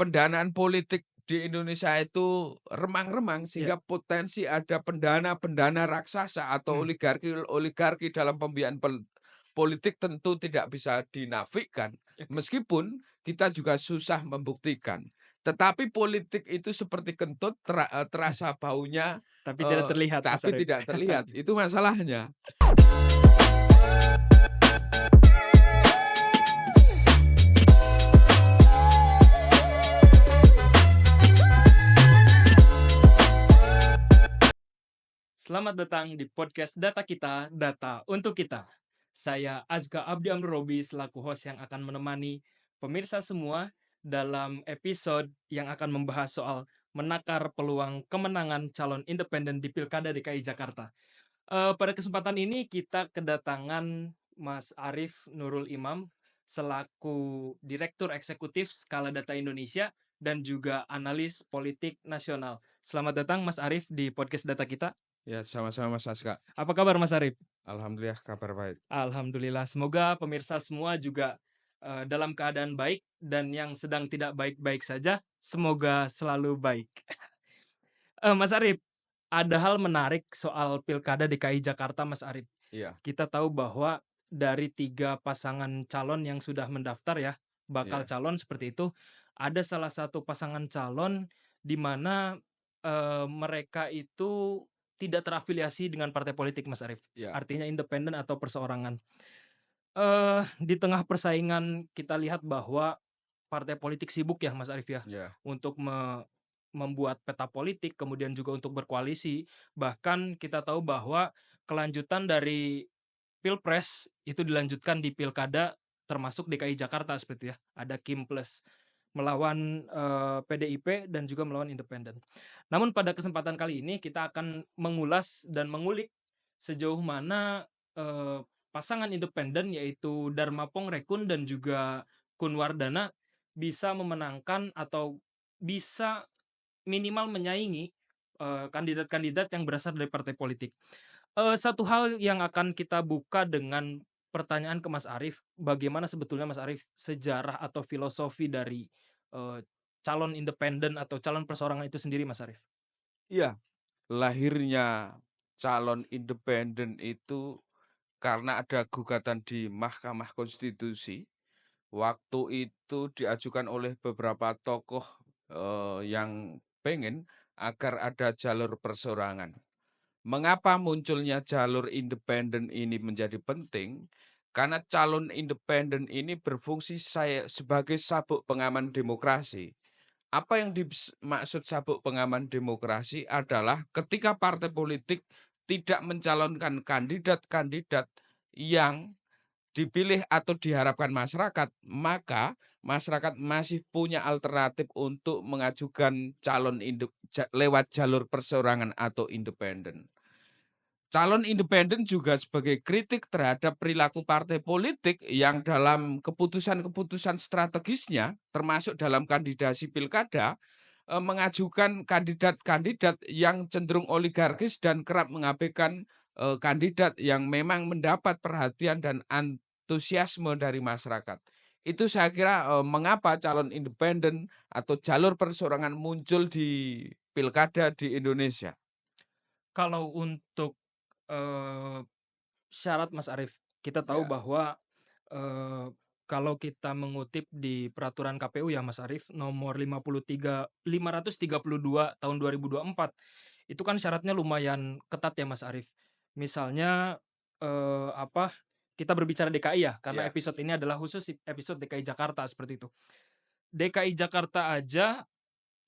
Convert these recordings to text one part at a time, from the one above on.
pendanaan politik di Indonesia itu remang-remang Iya, sehingga potensi ada pendana-pendana raksasa atau mmm, oligarki dalam pembiayaan politik tentu tidak bisa dinafikan, oke. meskipun kita juga susah membuktikan. Tetapi politik itu seperti kentut terasa baunya, Tapi tidak terlihat Mas tapi Arif. tidak terlihat, itu masalahnya. Selamat datang di podcast Data Kita, Data untuk Kita. Saya Azka Abdi Amrobi selaku host yang akan menemani pemirsa semua dalam episode yang akan membahas soal menakar peluang kemenangan calon independen di Pilkada DKI Jakarta. Pada kesempatan ini kita kedatangan Mas Arif Nurul Imam selaku Direktur Eksekutif Skala Data Indonesia dan juga analis politik nasional. Selamat datang Mas Arif di podcast Data Kita. Ya, sama-sama Mas Aska. Apa kabar Mas Arif? Alhamdulillah kabar baik. Alhamdulillah. Semoga pemirsa semua juga dalam keadaan baik dan yang sedang tidak baik-baik saja, semoga selalu baik. Mas Arif, ada hal menarik soal Pilkada DKI Jakarta, Mas Arif. Iya, Kita tahu bahwa dari 3 pasangan calon yang sudah mendaftar ya, bakal iya, calon seperti itu, ada salah satu pasangan calon di mana, mereka itu tidak terafiliasi dengan partai politik, Mas Arif. iya, Artinya independen atau perseorangan. Di tengah persaingan kita lihat bahwa partai politik sibuk ya, Mas Arif ya, iya, untuk membuat peta politik, kemudian juga untuk berkoalisi. Bahkan kita tahu bahwa kelanjutan dari Pilpres itu dilanjutkan di pilkada termasuk DKI Jakarta seperti ya. Ada Kim Plus melawan, PDIP dan juga melawan independen. Namun pada kesempatan kali ini kita akan mengulas dan mengulik sejauh mana, pasangan independen yaitu Dharma Pongrekun dan juga Kun Wardana bisa memenangkan atau bisa minimal menyaingi, kandidat-kandidat yang berasal dari partai politik. Satu hal yang akan kita buka dengan pertanyaan ke Mas Arif, bagaimana sebetulnya Mas Arif sejarah atau filosofi dari, eee, calon independen atau calon perseorangan itu sendiri Mas Arif? iya. Lahirnya calon independen itu karena ada gugatan di Mahkamah Konstitusi. Waktu itu diajukan oleh beberapa tokoh, yang pengen agar ada jalur perseorangan. Mengapa munculnya jalur independen ini menjadi penting? Karena calon independen ini berfungsi sebagai sabuk pengaman demokrasi. Apa yang dimaksud sabuk pengaman demokrasi adalah ketika partai politik tidak mencalonkan kandidat-kandidat yang dipilih atau diharapkan masyarakat, maka masyarakat masih punya alternatif untuk mengajukan calon lewat jalur perseorangan atau independen. Calon independen juga sebagai kritik terhadap perilaku partai politik yang dalam keputusan-keputusan strategisnya, termasuk dalam kandidasi pilkada, mengajukan kandidat-kandidat yang cenderung oligarkis dan kerap mengabaikan, kandidat yang memang mendapat perhatian dan antusiasme dari masyarakat. Itu saya kira, mengapa calon independen atau jalur perseorangan muncul di pilkada di Indonesia. Kalau untuk, eee, syarat Mas Arif, kita tahu Ya, bahwa, eee, kalau kita mengutip di peraturan KPU ya Mas Arif, nomor 532 tahun 2024, itu kan syaratnya lumayan ketat ya Mas Arif. Misalnya, kita berbicara DKI ya, karena ya, episode ini adalah khusus episode DKI Jakarta seperti itu. DKI Jakarta aja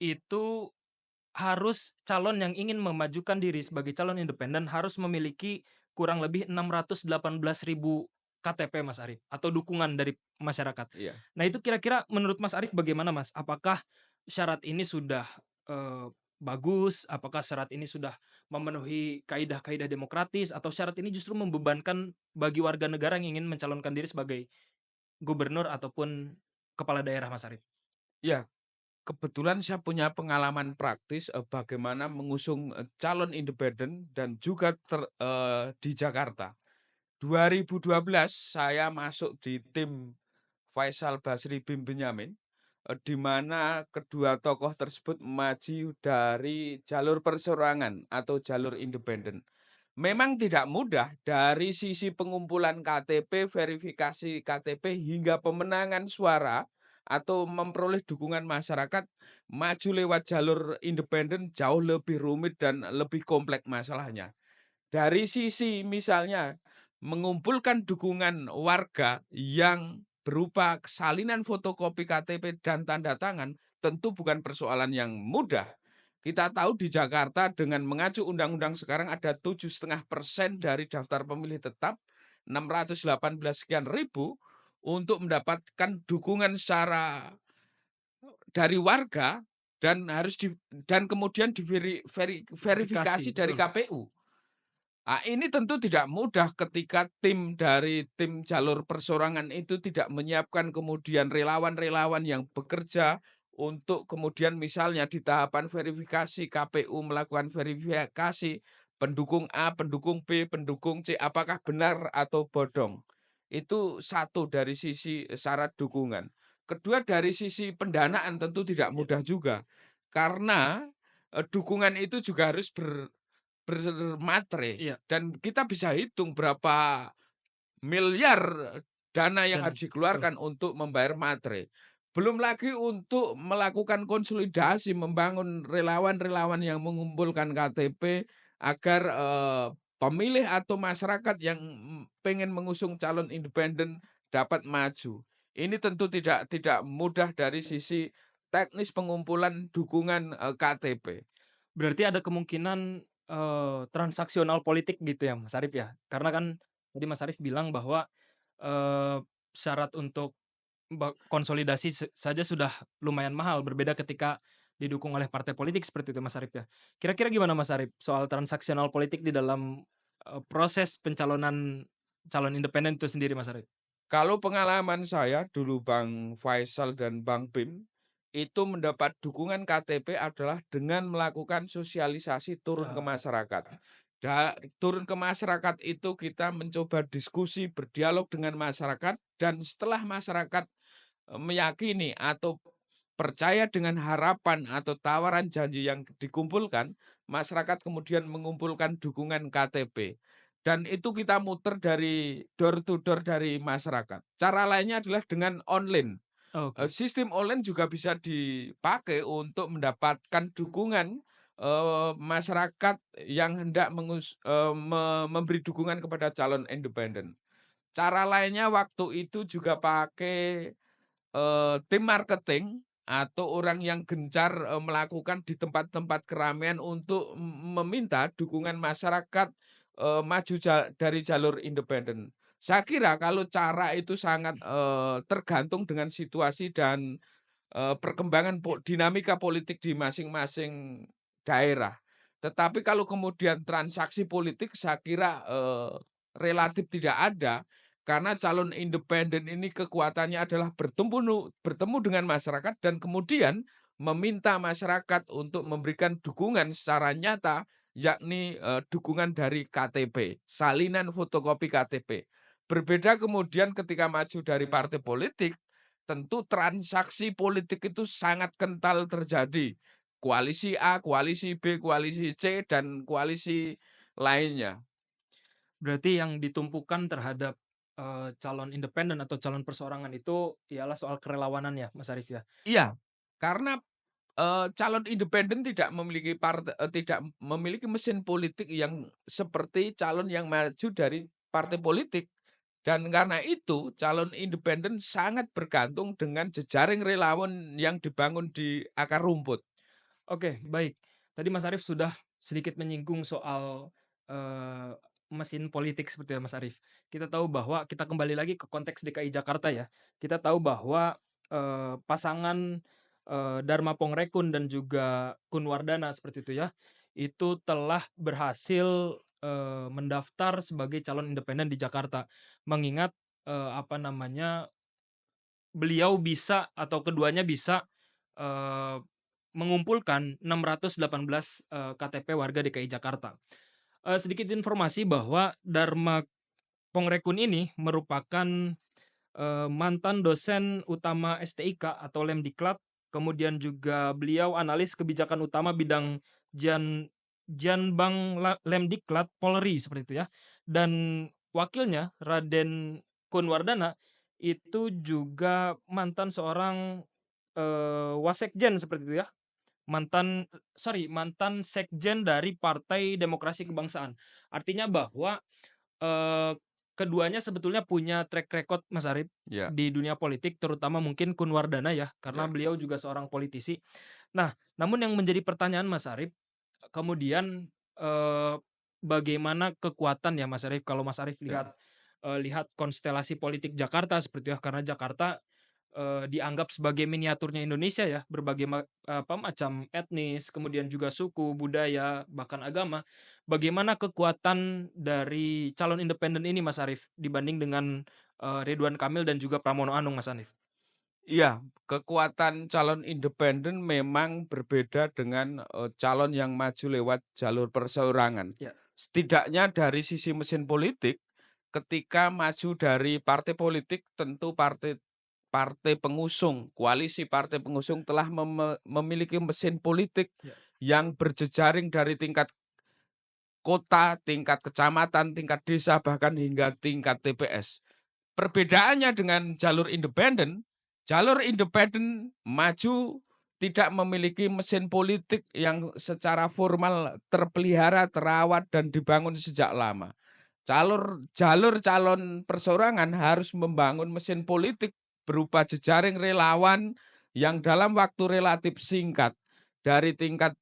itu harus calon yang ingin memajukan diri sebagai calon independen harus memiliki kurang lebih 618.000 KTP Mas Arif, atau dukungan dari masyarakat. iya. Nah itu kira-kira menurut Mas Arif bagaimana Mas? Apakah syarat ini sudah, bagus? Apakah syarat ini sudah memenuhi kaidah-kaidah demokratis? Atau syarat ini justru membebankan bagi warga negara yang ingin mencalonkan diri sebagai gubernur ataupun kepala daerah Mas Arif? Iya, kebetulan saya punya pengalaman praktis, bagaimana mengusung, calon independen dan juga di Jakarta. 2012 saya masuk di tim Faisal Basri Bim Benyamin, di mana kedua tokoh tersebut maju dari jalur perseorangan atau jalur independen. Memang tidak mudah dari sisi pengumpulan KTP, verifikasi KTP, hingga pemenangan suara atau memperoleh dukungan masyarakat, maju lewat jalur independen jauh lebih rumit dan lebih kompleks masalahnya. Dari sisi misalnya mengumpulkan dukungan warga yang berupa salinan fotokopi KTP dan tanda tangan tentu bukan persoalan yang mudah. Kita tahu di Jakarta dengan mengacu undang-undang sekarang ada 7,5% dari daftar pemilih tetap, 618 sekian ribu untuk mendapatkan dukungan secara dari warga dan harus dan kemudian verifikasi Verifikasi, dari betul. KPU. Ah, ini tentu tidak mudah ketika tim jalur persorangan itu tidak menyiapkan kemudian relawan-relawan yang bekerja untuk kemudian misalnya di tahapan verifikasi KPU melakukan verifikasi pendukung A, pendukung B, pendukung C, apakah benar atau bodong. Itu satu dari sisi syarat dukungan. Kedua dari sisi pendanaan tentu tidak Iya, mudah juga. Karena, dukungan itu juga harus bermatre iya, dan kita bisa hitung berapa miliar dana yang dan harus betul. dikeluarkan untuk membayar matre. Belum lagi untuk melakukan konsolidasi, membangun relawan-relawan yang mengumpulkan KTP agar, pemilih atau masyarakat yang, pengen mengusung calon independen dapat maju. Ini tentu tidak mudah dari sisi teknis pengumpulan dukungan, KTP. Berarti ada kemungkinan, transaksional politik gitu ya, Mas Arif ya? Karena kan tadi Mas Arif bilang bahwa, eee, syarat untuk konsolidasi saja sudah lumayan mahal, berbeda ketika didukung oleh partai politik seperti itu, Mas Arif ya. Kira-kira gimana Mas Arif soal transaksional politik di dalam, proses pencalonan calon independen itu sendiri, Mas Arif? Kalau pengalaman saya dulu Bang Faisal dan Bang Bim, itu mendapat dukungan KTP adalah dengan melakukan sosialisasi turun ke Eee, masyarakat. Turun ke masyarakat itu kita mencoba diskusi, berdialog dengan masyarakat dan setelah masyarakat, meyakini atau percaya dengan harapan atau tawaran janji yang dikumpulkan, masyarakat kemudian mengumpulkan dukungan KTP. Dan itu kita muter dari door to door dari masyarakat. Cara lainnya adalah dengan online. oke. Sistem online juga bisa dipakai untuk mendapatkan dukungan, masyarakat yang hendak memberi dukungan kepada calon independen. Cara lainnya waktu itu juga pakai tim marketing atau orang yang gencar, melakukan di tempat-tempat keramaian untuk meminta dukungan masyarakat, maju dari jalur independen. Saya kira kalau cara itu sangat, tergantung dengan situasi dan, perkembangan Iya. dinamika politik di masing-masing daerah. Tetapi kalau kemudian transaksi politik saya kira, relatif tidak ada, karena calon independen ini kekuatannya adalah bertemu dengan masyarakat dan kemudian meminta masyarakat untuk memberikan dukungan secara nyata, yakni, dukungan dari KTP, salinan fotokopi KTP. Berbeda kemudian ketika maju dari partai politik, tentu transaksi politik itu sangat kental terjadi. Koalisi A, koalisi B, koalisi C, dan koalisi lainnya. Berarti yang ditumpukan terhadap, calon independen atau calon perseorangan itu ialah soal kerelawanan ya, Mas Arif ya? Iya, karena calon independen tidak memiliki mesin politik yang seperti calon yang maju dari partai politik. Dan karena itu, calon independen sangat bergantung dengan jejaring relawan yang dibangun di akar rumput. Oke, baik. Tadi Mas Arif sudah sedikit menyinggung soal, mesin politik seperti itu Mas Arif. Kita tahu bahwa kita kembali lagi ke konteks DKI Jakarta ya. Kita tahu bahwa, pasangan, Dharma Pongrekun dan juga Kunwardana seperti itu ya, itu telah berhasil, mendaftar sebagai calon independen di Jakarta. Mengingat, apa namanya, beliau bisa atau keduanya bisa, eee, mengumpulkan 618, KTP warga DKI Jakarta. Sedikit informasi bahwa Dharma Pongrekun ini merupakan, mantan dosen utama STIK atau Lemdiklat kemudian juga beliau analis kebijakan utama bidang Jan Lemdiklat Polri seperti itu ya. Dan wakilnya Raden Kunwardana itu juga mantan seorang, wasekjen seperti itu ya. Mantan sekjen dari Partai Demokrasi Kebangsaan. Artinya bahwa, eee, keduanya sebetulnya punya track record Mas Arif, Ya, di dunia politik terutama mungkin Kunwardana ya, karena ya, beliau juga seorang politisi. Nah, namun yang menjadi pertanyaan Mas Arif, kemudian, bagaimana kekuatan ya Mas Arif, kalau Mas Arif ya. lihat konstelasi politik Jakarta seperti itu ya, karena Jakarta dianggap sebagai miniaturnya Indonesia ya, berbagai macam etnis, kemudian juga suku, budaya, bahkan agama. Bagaimana kekuatan dari calon independen ini Mas Arif, dibanding dengan, Ridwan Kamil dan juga Pramono Anung Mas Arif? Iya, kekuatan calon independen memang berbeda dengan, calon yang maju lewat jalur perseorangan. Ya, Setidaknya dari sisi mesin politik, ketika maju dari partai politik tentu partai partai pengusung, koalisi partai pengusung telah memiliki mesin politik ya, yang berjejaring dari tingkat kota, tingkat kecamatan, tingkat desa, bahkan hingga tingkat TPS. Perbedaannya dengan jalur independen maju tidak memiliki mesin politik yang secara formal terpelihara, terawat, dan dibangun sejak lama. Jalur calon perseorangan harus membangun mesin politik berupa jejaring relawan yang dalam waktu relatif singkat dari tingkat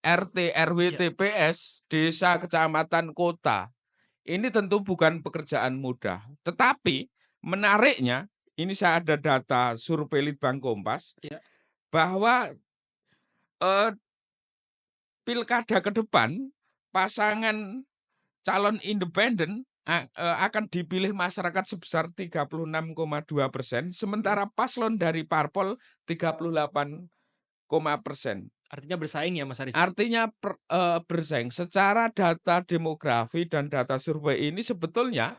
RT, RW, iya, TPS, desa, kecamatan, kota. Ini tentu bukan pekerjaan mudah, tetapi menariknya, ini saya ada data survei Litbang Kompas, iya, bahwa, eee, pilkada ke depan, pasangan calon independen akan dipilih masyarakat sebesar 36,2%, oke. sementara paslon dari parpol 38,%. Artinya bersaing ya Mas Arif? Artinya bersaing. Secara data demografi dan data survei ini sebetulnya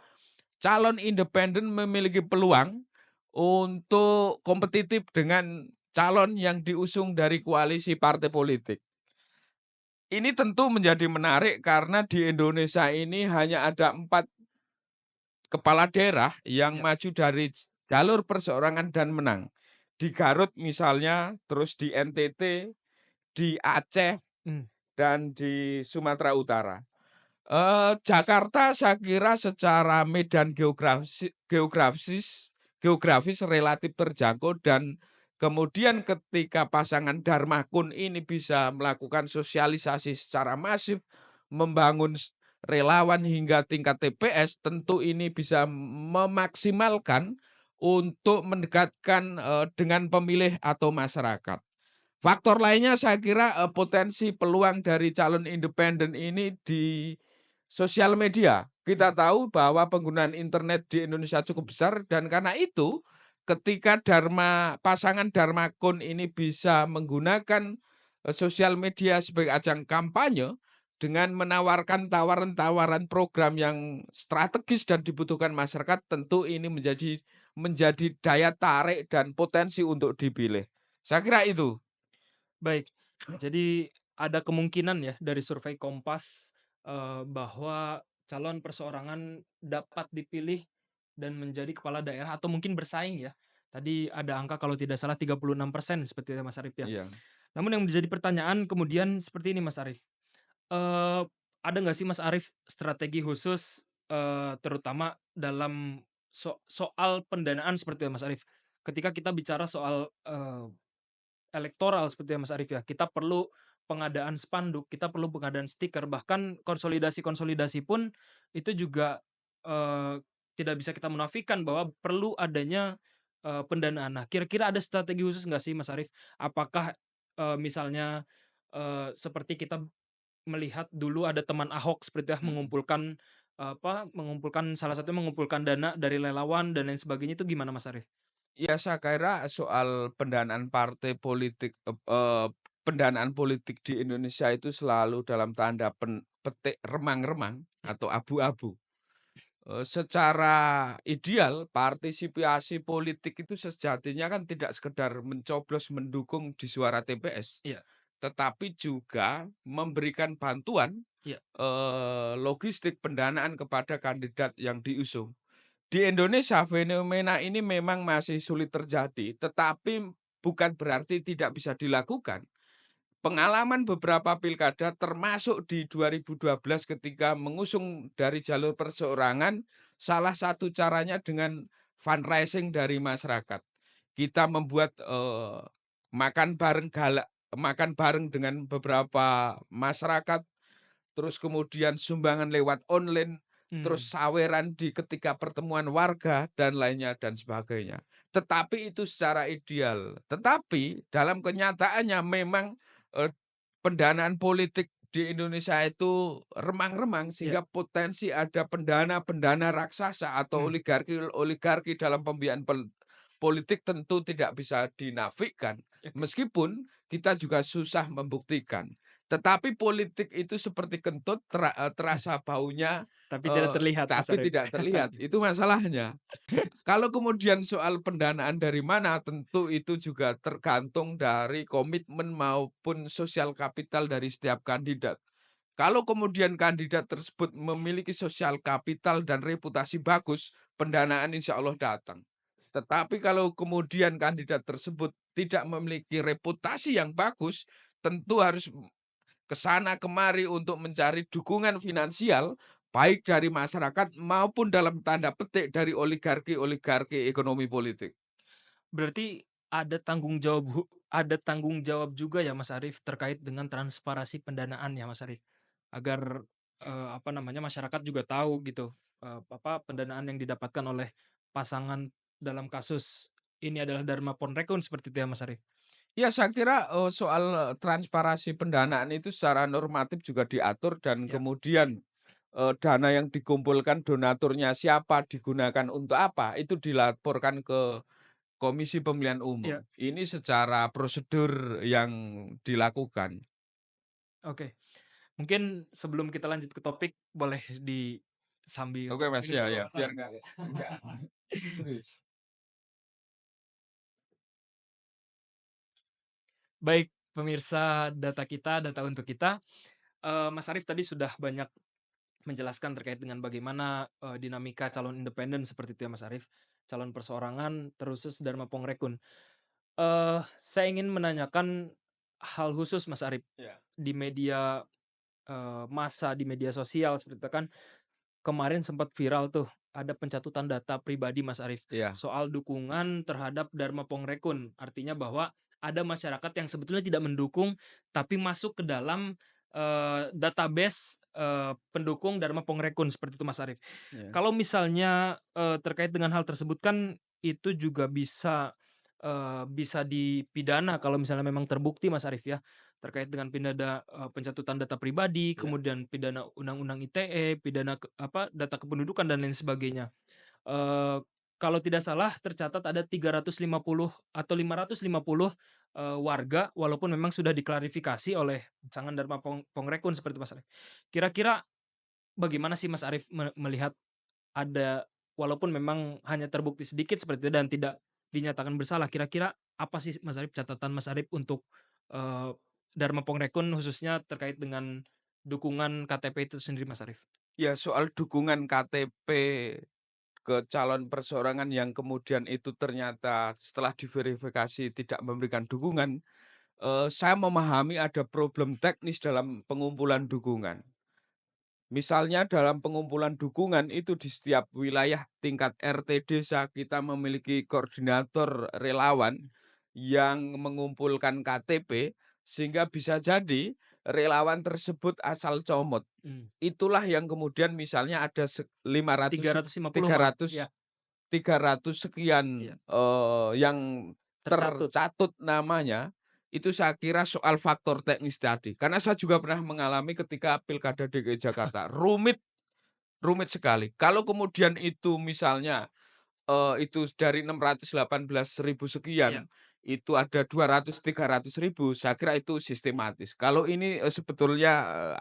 calon independen memiliki peluang untuk kompetitif dengan calon yang diusung dari koalisi partai politik. Ini tentu menjadi menarik karena di Indonesia ini hanya ada 4 kepala daerah yang Ya, maju dari jalur perseorangan dan menang. Di Garut misalnya, terus di NTT, di Aceh, mmm, dan di Sumatera Utara. Jakarta saya kira secara medan geografis relatif terjangkau dan kemudian ketika pasangan Darmakun ini bisa melakukan sosialisasi secara masif, membangun relawan hingga tingkat TPS, tentu ini bisa memaksimalkan untuk mendekatkan, dengan pemilih atau masyarakat. Faktor lainnya saya kira, potensi peluang dari calon independen ini di sosial media. Kita mhm, tahu bahwa penggunaan internet di Indonesia cukup besar dan karena itu ketika pasangan Darmakun ini bisa menggunakan, sosial media sebagai ajang kampanye dengan menawarkan tawaran-tawaran program yang strategis dan dibutuhkan masyarakat, tentu ini menjadi daya tarik dan potensi untuk dipilih. Saya kira itu. baik. Jadi ada kemungkinan ya dari survei Kompas, bahwa calon perseorangan dapat dipilih dan menjadi kepala daerah atau mungkin bersaing ya. Tadi ada angka kalau tidak salah 36% seperti itu Mas Arif ya. Iya. Namun yang menjadi pertanyaan kemudian seperti ini Mas Arif, eee, ada nggak sih Mas Arif strategi khusus, terutama dalam soal pendanaan seperti itu Mas Arif. Ketika kita bicara soal, elektoral seperti yang Mas Arif ya, kita perlu pengadaan spanduk, kita perlu pengadaan stiker, bahkan konsolidasi-konsolidasi pun itu juga, tidak bisa kita menafikan bahwa perlu adanya, pendanaan. Nah, kira-kira ada strategi khusus nggak sih Mas Arif? Apakah, misalnya, seperti kita melihat dulu ada teman Ahok seperti ya Mhm. mengumpulkan salah satunya mengumpulkan dana dari relawan dan lain sebagainya itu gimana Mas Arif? Ya saya kira soal pendanaan partai politik, pendanaan politik di Indonesia itu selalu dalam tanda petik remang-remang Ya, atau abu-abu. Secara ideal partisipasi politik itu sejatinya kan tidak sekedar mencoblos mendukung di suara TPS, Iya tetapi juga memberikan bantuan, iya, logistik pendanaan kepada kandidat yang diusung. Di Indonesia fenomena ini memang masih sulit terjadi, tetapi bukan berarti tidak bisa dilakukan. Pengalaman beberapa pilkada termasuk di 2012 ketika mengusung dari jalur perseorangan, salah satu caranya dengan fundraising dari masyarakat. Kita membuat, makan bareng dengan beberapa masyarakat. Terus kemudian sumbangan lewat online, terus mmm, saweran di ketika pertemuan warga dan lainnya dan sebagainya. Tetapi itu secara ideal. Tetapi dalam kenyataannya memang, eee, pendanaan politik di Indonesia itu remang-remang iya, sehingga potensi ada pendana-pendana raksasa atau mmm, oligarki-oligarki dalam pembiayaan politik tentu tidak bisa dinafikan. oke. Meskipun kita juga susah membuktikan. Tetapi politik itu seperti kentut terasa baunya, Tapi tidak terlihat Mas tapi Arief. tidak terlihat, itu masalahnya. Kalau kemudian soal pendanaan dari mana, tentu itu juga tergantung dari komitmen maupun sosial kapital dari setiap kandidat. Kalau kemudian kandidat tersebut memiliki sosial kapital dan reputasi bagus, pendanaan insya Allah datang. Tetapi kalau kemudian kandidat tersebut tidak memiliki reputasi yang bagus, tentu harus ke sana kemari untuk mencari dukungan finansial, baik dari masyarakat maupun dalam tanda petik dari oligarki-oligarki ekonomi politik. Berarti ada tanggung jawab juga ya Mas Arief terkait dengan transparansi pendanaan ya Mas Arief? Agar, apa namanya, masyarakat juga tahu gitu, apa, pendanaan yang didapatkan oleh pasangan dalam kasus ini adalah Dharma Ponrekun seperti itu ya Mas Arief? Ya saya kira, soal transparansi pendanaan itu secara normatif juga diatur dan Iya kemudian, dana yang dikumpulkan donaturnya siapa, digunakan untuk apa, itu dilaporkan ke Komisi Pemilihan Umum. iya, Ini secara prosedur yang dilakukan. oke. Mungkin sebelum kita lanjut ke topik boleh sambil Oke Mas, minum ya dulu ya, Mas biar Arief? nggak serius. Baik, pemirsa data untuk kita, Mas Arief tadi sudah banyak menjelaskan terkait dengan bagaimana, dinamika calon independen seperti itu ya Mas Arief, calon perseorangan terusus Dharma Pongrekun. Saya ingin menanyakan hal khusus Mas Arief, Ya. di media, massa, di media sosial seperti itu kan kemarin sempat viral tuh, ada pencatutan data pribadi Mas Arief, Iya. soal dukungan terhadap Dharma Pongrekun. Artinya bahwa ada masyarakat yang sebetulnya tidak mendukung, tapi masuk ke dalam, database, pendukung Dharma Pongrekun, seperti itu Mas Arief. Iya. Kalau misalnya, terkait dengan hal tersebut kan itu juga bisa dipidana kalau misalnya memang terbukti Mas Arief ya, terkait dengan pencatutan data pribadi, Iya. kemudian pidana Undang-Undang ITE, pidana data kependudukan dan lain sebagainya. Kalau tidak salah tercatat ada 350 atau 550, warga walaupun memang sudah diklarifikasi oleh pasangan Dharma Pongrekun seperti Mas Arief. Kira-kira bagaimana sih Mas Arief melihat ada walaupun memang hanya terbukti sedikit seperti itu dan tidak dinyatakan bersalah, kira-kira apa sih Mas Arief catatan Mas Arief untuk, eee, Dharma Pongrekun khususnya terkait dengan dukungan KTP itu sendiri Mas Arief? Ya soal dukungan KTP ke calon perseorangan yang kemudian itu ternyata setelah diverifikasi tidak memberikan dukungan, saya memahami ada problem teknis dalam pengumpulan dukungan. Misalnya dalam pengumpulan dukungan itu di setiap wilayah tingkat RT desa kita memiliki koordinator relawan Mmm, yang mengumpulkan KTP sehingga bisa jadi relawan tersebut asal comot. mmm, Itulah yang kemudian misalnya ada 500 350 tiga Mas, iya ratus 300 iya, sekian, yang tercatut, tercatut namanya, itu saya kira soal faktor teknis tadi. Karena saya juga pernah mengalami ketika Pilkada DKI Jakarta, rumit rumit sekali. Kalau kemudian itu misalnya, itu dari 618.000 iya, sekian, itu ada 200, 300.000, saya kira itu sistematis. Kalau ini, sebetulnya,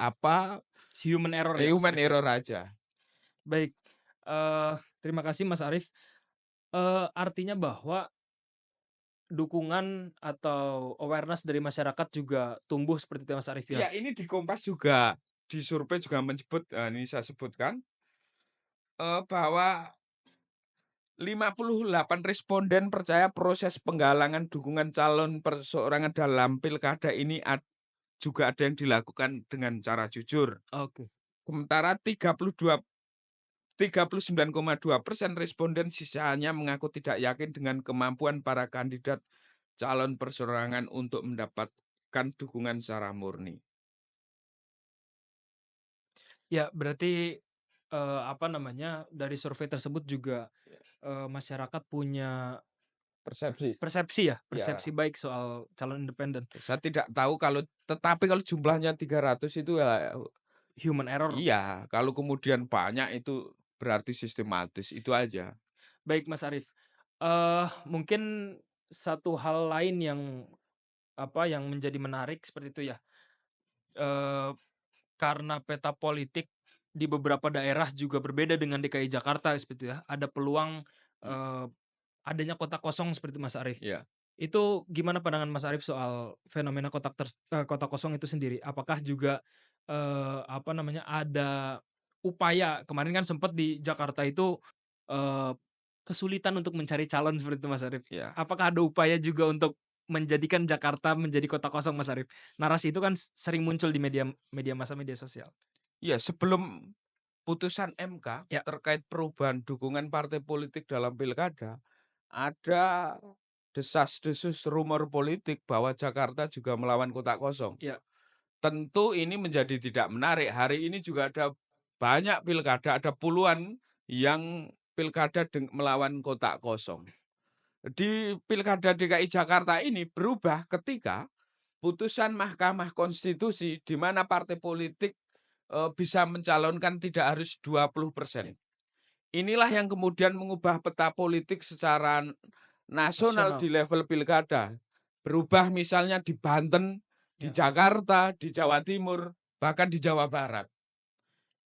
human error ya Mas human Arief ya? error aja. Baik, Terima kasih Mas Arif. Artinya bahwa dukungan atau awareness dari masyarakat juga tumbuh seperti itu Mas Arif ya? Iya, ini di Kompas juga, di survei juga menyebut, ini saya sebutkan, bahwa 58 responden percaya proses penggalangan dukungan calon perseorangan dalam pilkada ini juga ada yang dilakukan dengan cara jujur. Oke. Sementara 39,2% responden sisanya mengaku tidak yakin dengan kemampuan para kandidat calon perseorangan untuk mendapatkan dukungan secara murni. Ya berarti, apa namanya, dari survei tersebut juga, Ya. masyarakat punya Persepsi. persepsi ya, persepsi Ya, baik soal calon independen. saya tidak tahu tetapi kalau jumlahnya 300 itu ya, Human error. iya, kalau kemudian banyak itu berarti sistematis, itu aja. Baik Mas Arif, mungkin satu hal lain yang, apa, yang menjadi menarik seperti itu ya, eee, karena peta politik di beberapa daerah juga berbeda dengan DKI Jakarta seperti itu ya, ada peluang, Mmm, eee, adanya kota kosong seperti itu Mas Arif. iya, Itu gimana pandangan Mas Arif soal fenomena kota kosong itu sendiri? Apakah juga, apa namanya, ada upaya kemarin kan sempat di Jakarta itu, eee, kesulitan untuk mencari calon seperti itu Mas Arif. iya. Apakah ada upaya juga untuk menjadikan Jakarta menjadi kota kosong Mas Arif? Narasi itu kan sering muncul di media media massa, media sosial. Iya, sebelum putusan MK Ya, terkait perubahan dukungan partai politik dalam pilkada, ada desas-desus rumor politik bahwa Jakarta juga melawan kota kosong. ya, Tentu ini menjadi tidak menarik. Hari ini juga ada banyak pilkada, ada puluhan yang pilkada melawan kota kosong. Di pilkada DKI Jakarta ini berubah ketika putusan Mahkamah Konstitusi di mana partai politik, bisa mencalonkan tidak harus 20%. Inilah yang kemudian mengubah peta politik secara nasional nasional. di level pilkada. Berubah misalnya di Banten, di Ya, Jakarta, di Jawa Timur, bahkan di Jawa Barat.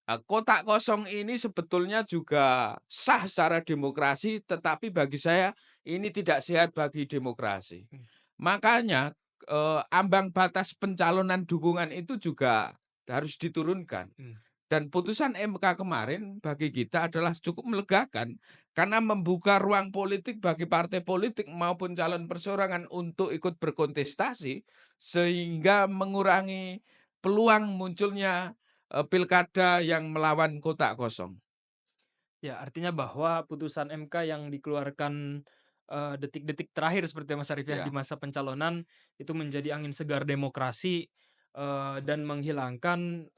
Kotak kosong ini sebetulnya juga sah secara demokrasi, tetapi bagi saya ini tidak sehat bagi demokrasi. mmm, Makanya, ambang batas pencalonan dukungan itu juga harus diturunkan. mmm, Dan putusan MK kemarin bagi kita adalah cukup melegakan, karena membuka ruang politik bagi partai politik maupun calon perseorangan untuk ikut berkontestasi, sehingga mengurangi peluang munculnya, pilkada yang melawan kotak kosong. ya artinya bahwa putusan MK yang dikeluarkan, detik-detik terakhir seperti yang Mas Arif ya, di Ya, masa pencalonan itu menjadi angin segar demokrasi, dan menghilangkan,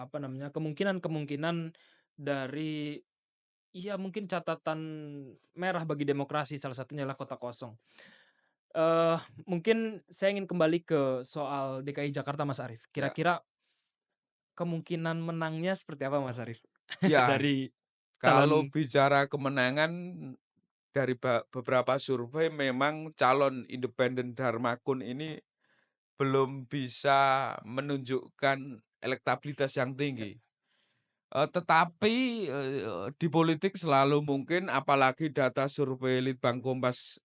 apa namanya, kemungkinan-kemungkinan dari iya mungkin catatan merah bagi demokrasi salah satunya adalah kota kosong. Eee, Mungkin saya ingin kembali ke soal DKI Jakarta Mas Arif. ya, Kira-kira kemungkinan menangnya seperti apa Mas Arif? ya. Dari Kalau calon bicara kemenangan dari beberapa survei memang calon independen Dharmakun ini belum bisa menunjukkan elektabilitas yang ya, tinggi. Tetapi, di politik selalu mungkin apalagi data survei Litbang Kompas,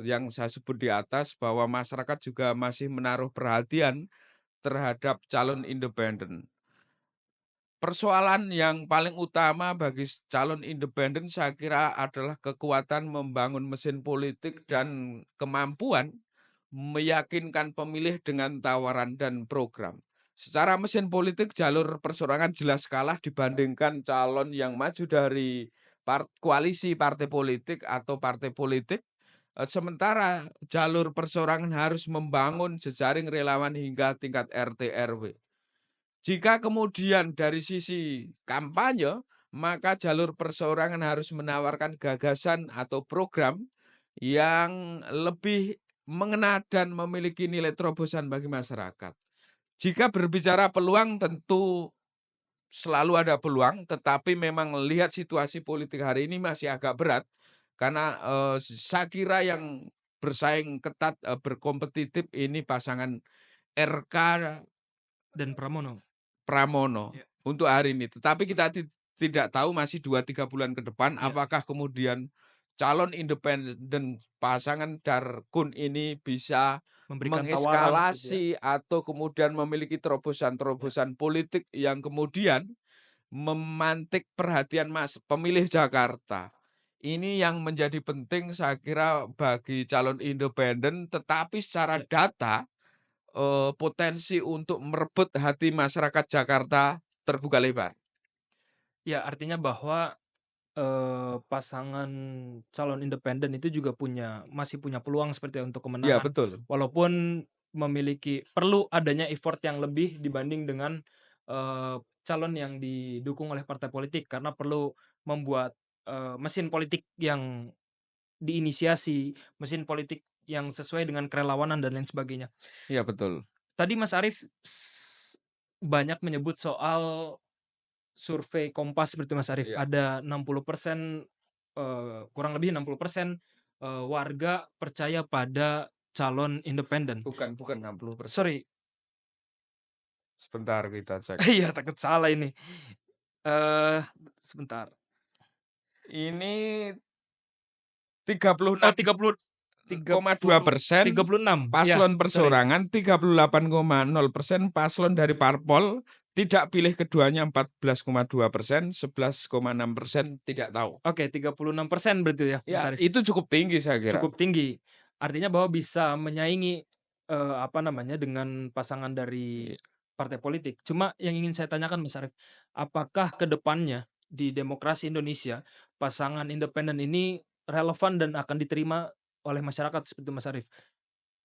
yang saya sebut di atas bahwa masyarakat juga masih menaruh perhatian terhadap calon independen. Persoalan yang paling utama bagi calon independen saya kira adalah kekuatan membangun mesin politik dan kemampuan meyakinkan pemilih dengan tawaran dan program. Secara mesin politik jalur perseorangan jelas kalah dibandingkan calon yang maju dari koalisi partai politik atau partai politik, sementara jalur perseorangan harus membangun jejaring relawan hingga tingkat RT RW. Jika kemudian dari sisi kampanye, maka jalur perseorangan harus menawarkan gagasan atau program yang lebih mengena dan memiliki nilai terobosan bagi masyarakat. Jika berbicara peluang tentu selalu ada peluang, tetapi memang melihat situasi politik hari ini masih agak berat karena, saya kira yang bersaing ketat, berkompetitif ini pasangan RK dan Pramono. Pramono Ya, untuk hari ini. Tetapi kita tidak tahu masih 2, 3 bulan ke depan Iya, apakah kemudian calon independen pasangan Darkun ini bisa memberikan tawaran seperti ya. mengeskalasi atau kemudian memiliki Ya, terobosan-terobosan politik yang kemudian memantik perhatian pemilih Jakarta. Ini yang menjadi penting saya kira bagi calon independen, tetapi secara ya. data, potensi untuk merebut hati masyarakat Jakarta terbuka lebar. Ya, artinya bahwa, pasangan calon independen itu juga masih punya peluang seperti itu untuk Iya kemenangan. betul. Walaupun perlu adanya effort yang lebih dibanding dengan, calon yang didukung oleh partai politik karena perlu membuat, mesin politik yang diinisiasi, mesin politik yang sesuai dengan kerelawanan dan lain sebagainya. Iya betul. Tadi Mas Arief banyak menyebut soal survei Kompas seperti Mas Arief, Iya. ada 60%, kurang lebih 60%, warga percaya pada calon independen. Bukan 60%. Sorry, Sebentar kita cek. iya takut salah ini, eee, sebentar. Ini tiga puluh Oh enam tiga koma dua puluh persen tiga puluh enam ya, paslon sorry. perseorangan, 38,0% paslon dari parpol, tidak pilih keduanya 14,2%, 11,6% tidak tahu. Oke, 36% berarti ya, Mas Ya, Arief? itu cukup tinggi saya kira. Cukup tinggi. Artinya bahwa bisa menyaingi, apa namanya, dengan pasangan dari I partai politik. Cuma yang ingin saya tanyakan Mas Arief, apakah ke depannya di demokrasi Indonesia, pasangan independen ini relevan dan akan diterima oleh masyarakat seperti Mas Arief?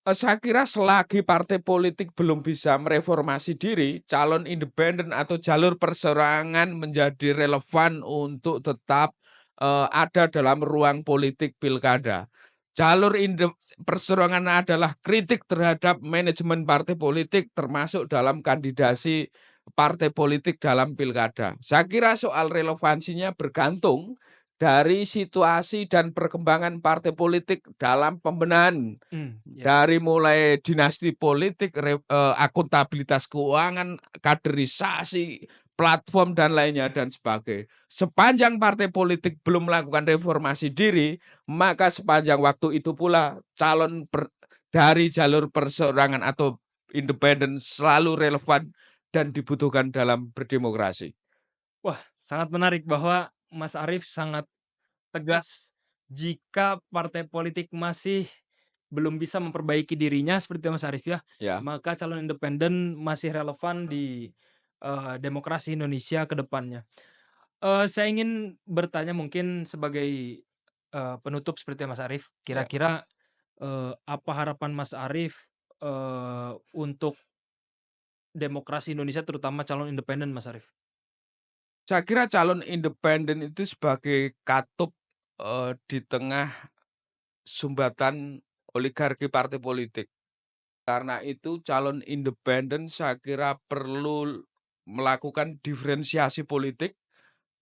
Saya kira selagi partai politik belum bisa mereformasi diri, calon independen atau jalur perseorangan menjadi relevan untuk tetap, ada dalam ruang politik pilkada. Jalur perseorangan adalah kritik terhadap manajemen partai politik, termasuk dalam kandidasi partai politik dalam pilkada. Saya kira soal relevansinya bergantung dari situasi dan perkembangan partai politik dalam pembenahan Ya. dari mulai dinasti politik, akuntabilitas keuangan, kaderisasi, platform dan lainnya dan sebagainya. Sepanjang partai politik belum melakukan reformasi diri, maka sepanjang waktu itu pula dari jalur perseorangan atau independen selalu relevan dan dibutuhkan dalam berdemokrasi. Wah, sangat menarik bahwa Mas Arief sangat tegas jika partai politik masih belum bisa memperbaiki dirinya seperti Mas Arief ya, Ya. maka calon independen masih relevan di, demokrasi Indonesia ke depannya. Saya ingin bertanya mungkin sebagai, penutup seperti Mas Arief, Ya. kira-kira, apa harapan Mas Arief, untuk demokrasi Indonesia terutama calon independen Mas Arief? Saya kira calon independen itu sebagai katup, di tengah sumbatan oligarki partai politik. Karena itu calon independen saya kira perlu melakukan diferensiasi politik,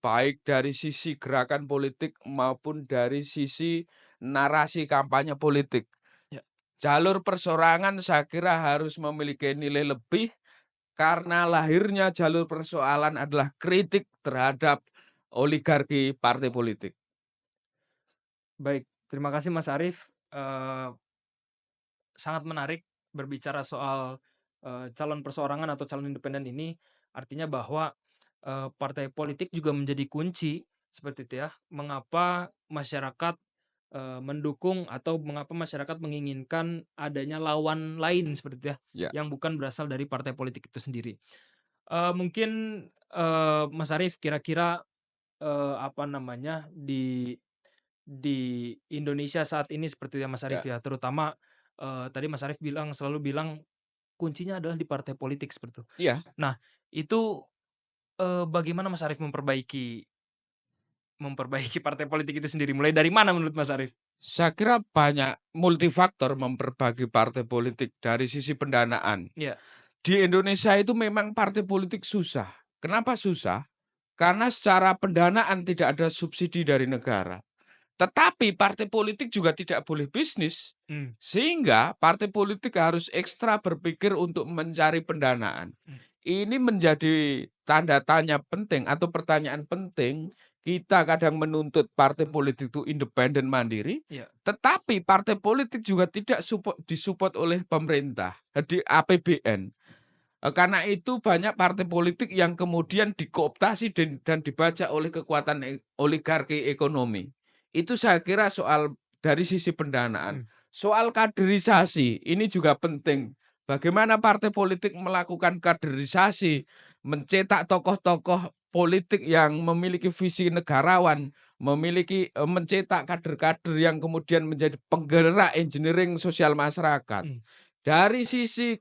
baik dari sisi gerakan politik maupun dari sisi narasi kampanye politik. Ya. Jalur perseorangan saya kira harus memiliki nilai lebih karena lahirnya jalur persoalan adalah kritik terhadap oligarki partai politik. Baik, terima kasih Mas Arief, sangat menarik berbicara soal, calon perseorangan atau calon independen ini, artinya bahwa, partai politik juga menjadi kunci, seperti itu ya, mengapa masyarakat, mendukung atau mengapa masyarakat menginginkan adanya lawan lain seperti itu ya, Ya. yang bukan berasal dari partai politik itu sendiri. Mungkin, Mas Arief kira-kira, apa namanya, di Indonesia saat ini seperti yang Mas Arief Ya. ya, terutama, tadi Mas Arief selalu bilang kuncinya adalah di partai politik seperti itu. Iya. Nah, itu, bagaimana Mas Arief memperbaiki partai politik itu sendiri, mulai dari mana menurut Mas Arief? Saya kira banyak multifaktor memperbagi partai politik dari sisi pendanaan. Iya, Di Indonesia itu memang partai politik susah. Kenapa susah? Karena secara pendanaan tidak ada subsidi dari negara. Tetapi partai politik juga tidak boleh bisnis. mmm, Sehingga partai politik harus ekstra berpikir untuk mencari pendanaan. mmm, ini menjadi tanda tanya penting atau pertanyaan penting, kita kadang menuntut partai politik itu independen mandiri, Iya, tetapi partai politik juga tidak disupport oleh pemerintah, di APBN. Karena itu banyak partai politik yang kemudian dikooptasi dan dibajak oleh kekuatan oligarki ekonomi. Itu saya kira soal dari sisi pendanaan. mhm, Soal kaderisasi ini juga penting. Bagaimana partai politik melakukan kaderisasi, mencetak tokoh-tokoh politik yang memiliki visi negarawan, mencetak kader-kader yang kemudian menjadi penggerak engineering sosial masyarakat. mhm. Dari sisi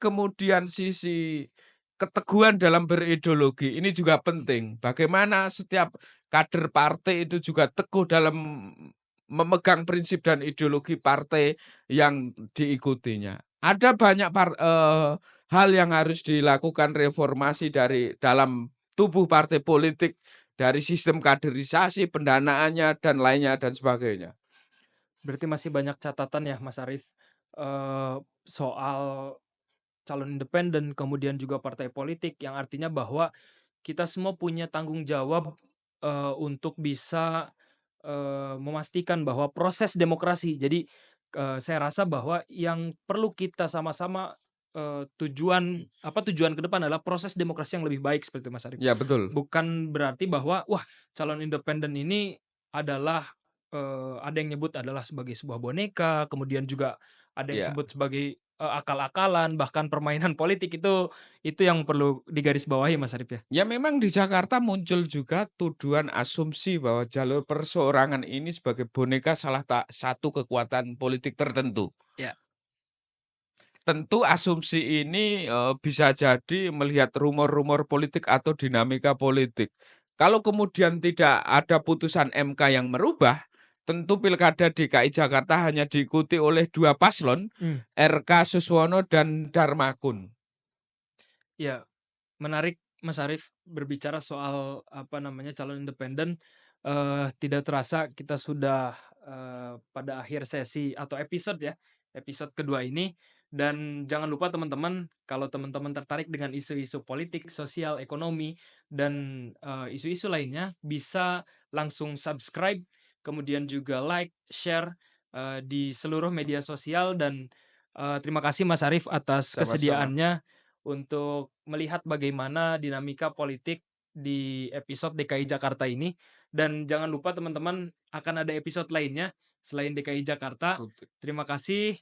keteguhan dalam berideologi ini juga penting. Bagaimana setiap kader partai itu juga teguh dalam memegang prinsip dan ideologi partai yang diikutinya. Ada banyak hal yang harus dilakukan reformasi dari dalam tubuh partai politik, dari sistem kaderisasi, pendanaannya, dan lainnya dan sebagainya. Berarti masih banyak catatan ya Mas Arief, soal calon independen, kemudian juga partai politik, yang artinya bahwa kita semua punya tanggung jawab, untuk bisa, memastikan bahwa proses demokrasi jadi, saya rasa bahwa yang perlu kita sama-sama, tujuan ke depan adalah proses demokrasi yang lebih baik seperti itu Mas Arief. Ya betul, Bukan berarti bahwa, wah calon independen ini adalah, ada yang nyebut adalah sebagai sebuah boneka, kemudian juga ada yang ya. sebut sebagai, akal-akalan, bahkan permainan politik itu yang perlu digarisbawahi Mas Arief ya? Ya memang di Jakarta muncul juga tuduhan asumsi bahwa jalur perseorangan ini sebagai boneka salah satu kekuatan politik tertentu. Ya. Tentu asumsi ini, bisa jadi melihat rumor-rumor politik atau dinamika politik. Kalau kemudian tidak ada putusan MK yang merubah, tentu pilkada DKI Jakarta hanya diikuti oleh 2 paslon, Mmm. RK Suswono dan Darmakun. Ya, menarik Mas Arief berbicara soal, apa namanya, calon independen, tidak terasa kita sudah, pada akhir sesi atau episode ya, episode kedua ini, dan jangan lupa teman-teman, kalau teman-teman tertarik dengan isu-isu politik, sosial, ekonomi, dan, isu-isu lainnya, bisa langsung subscribe, kemudian juga like, share, di seluruh media sosial dan, terima kasih Mas Arief atas Sama-sama. kesediaannya untuk melihat bagaimana dinamika politik di episode DKI Jakarta ini, dan jangan lupa teman-teman akan ada episode lainnya selain DKI Jakarta. Terima kasih,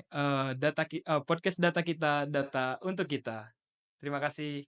podcast data kita, data untuk kita. Terima kasih.